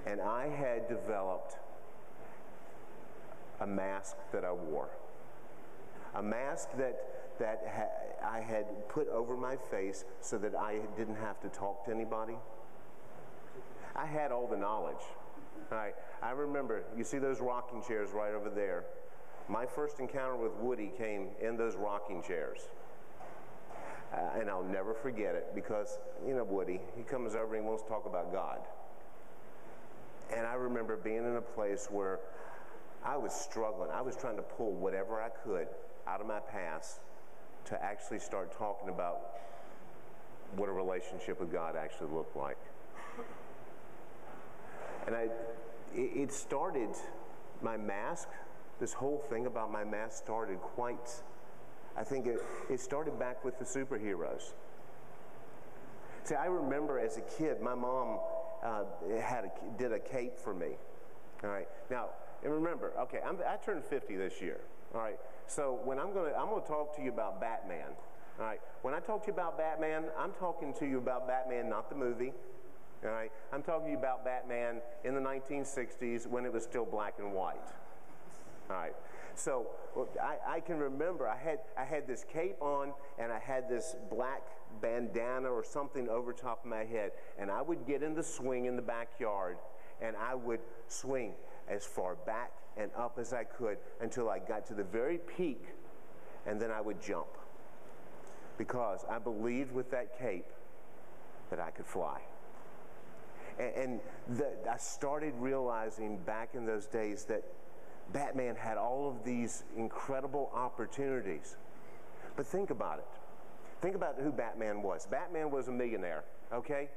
And I had developed a mask that I wore. A mask that I had put over my face so that I didn't have to talk to anybody. I had all the knowledge. All right. I remember, you see those rocking chairs right over there? My first encounter with Woody came in those rocking chairs. And I'll never forget it because, you know, Woody, he comes over and he wants to talk about God. And I remember being in a place where I was struggling. I was trying to pull whatever I could out of my past to actually start talking about what a relationship with God actually looked like. And it started, my mask, this whole thing about my mask started quite, I think it started back with the superheroes. See, I remember as a kid, my mom did a cape for me. All right. Now, and remember, okay, I turned 50 this year. All right. So when I'm gonna talk to you about Batman. All right. When I talk to you about Batman, I'm talking to you about Batman, not the movie. All right. I'm talking to you about Batman in the 1960s when it was still black and white. All right. So I can remember I had this cape on and I had this black bandana or something over top of my head, and I would get in the swing in the backyard and I would swing as far back and up as I could until I got to the very peak, and then I would jump because I believed with that cape that I could fly. And I started realizing back in those days that Batman had all of these incredible opportunities. But think about it. Think about who Batman was. Batman was a millionaire, okay?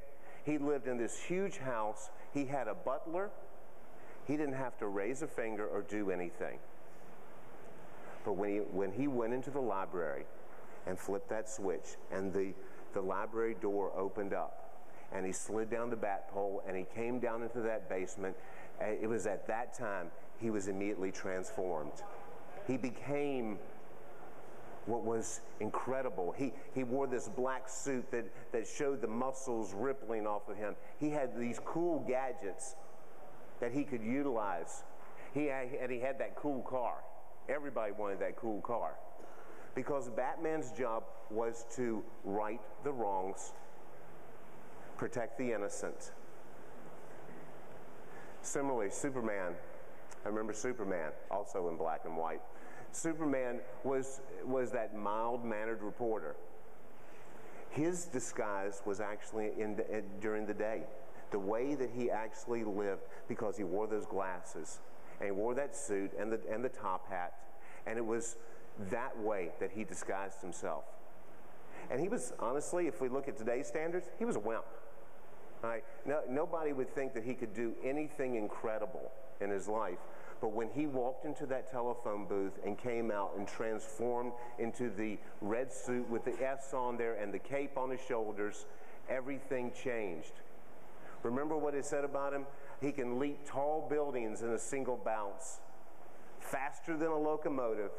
He lived in this huge house. He had a butler. He didn't have to raise a finger or do anything. But when he went into the library and flipped that switch and the library door opened up, and he slid down the bat pole and he came down into that basement, it was at that time he was immediately transformed. He became what was incredible. He wore this black suit that showed the muscles rippling off of him. He had these cool gadgets that he could utilize. He had that cool car. Everybody wanted that cool car. Because Batman's job was to right the wrongs, protect the innocent. Similarly, Superman. I remember Superman, also in black and white. Superman was that mild-mannered reporter. His disguise was actually during the day. The way that he actually lived, because he wore those glasses, and he wore that suit and the top hat, and it was that way that he disguised himself. And he was, honestly, if we look at today's standards, he was a wimp. Right? Nobody would think that he could do anything incredible in his life. But when he walked into that telephone booth and came out and transformed into the red suit with the S on there and the cape on his shoulders, everything changed. Remember what it said about him? He can leap tall buildings in a single bounce, faster than a locomotive.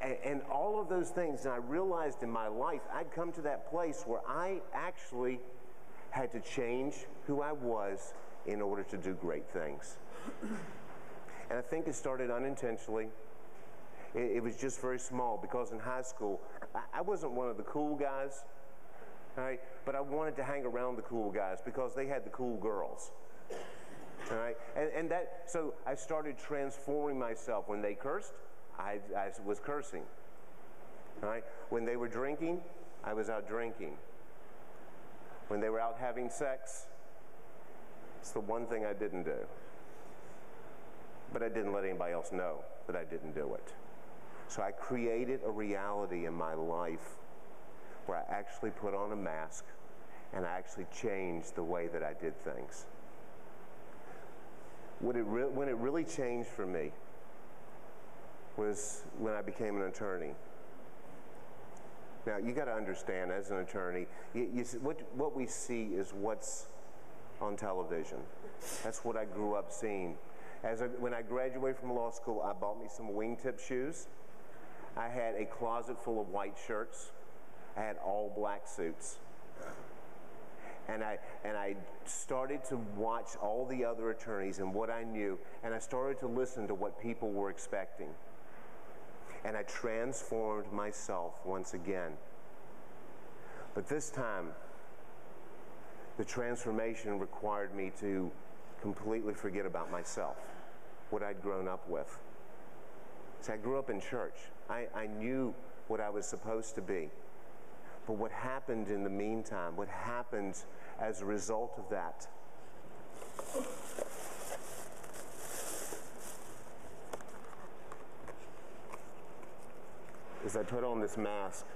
And all of those things, and I realized in my life, I'd come to that place where I actually had to change who I was in order to do great things. And I think it started unintentionally. It was just very small, because in high school, I wasn't one of the cool guys, all right? But I wanted to hang around the cool guys because they had the cool girls. All right? So I started transforming myself. When they cursed, I was cursing. All right? When they were drinking, I was out drinking. When they were out having sex, it's the one thing I didn't do. But I didn't let anybody else know that I didn't do it. So I created a reality in my life where I actually put on a mask and I actually changed the way that I did things. When it really changed for me was when I became an attorney. Now, you got to understand, as an attorney, what we see is what's on television. That's what I grew up seeing. When I graduated from law school, I bought me some wingtip shoes. I had a closet full of white shirts. I had all black suits. And I started to watch all the other attorneys and what I knew, and I started to listen to what people were expecting. And I transformed myself once again. But this time, the transformation required me to completely forget about myself, what I'd grown up with. See, I grew up in church. I knew what I was supposed to be. But what happened in the meantime, what happened as a result of that, is I put on this mask.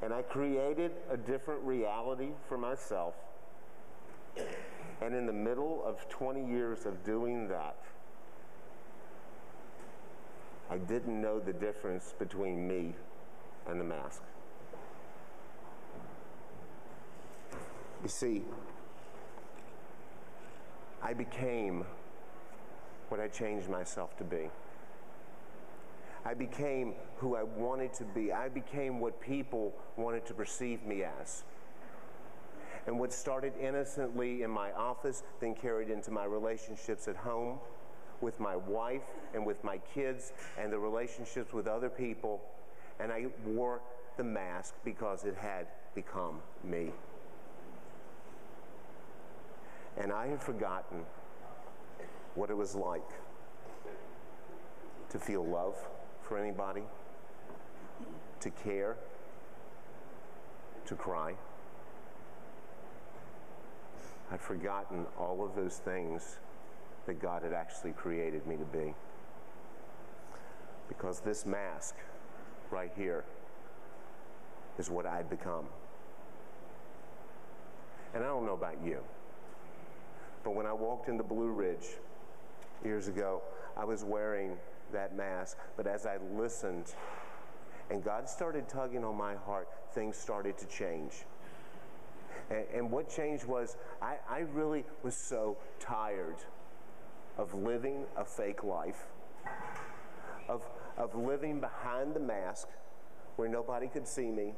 And I created a different reality for myself. And in the middle of 20 years of doing that, I didn't know the difference between me and the mask. You see, I became what I changed myself to be. I became who I wanted to be. I became what people wanted to perceive me as. And what started innocently in my office, then carried into my relationships at home, with my wife and with my kids, and the relationships with other people. And I wore the mask because it had become me. And I had forgotten what it was like to feel love for anybody, to care, to cry. I'd forgotten all of those things that God had actually created me to be. Because this mask right here is what I'd become. And I don't know about you, but when I walked into Blue Ridge years ago, I was wearing that mask, but as I listened and God started tugging on my heart, things started to change. And what changed was I really was so tired of living a fake life, of living behind the mask where nobody could see me.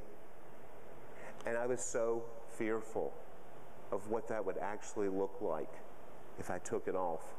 And I was so fearful of what that would actually look like if I took it off.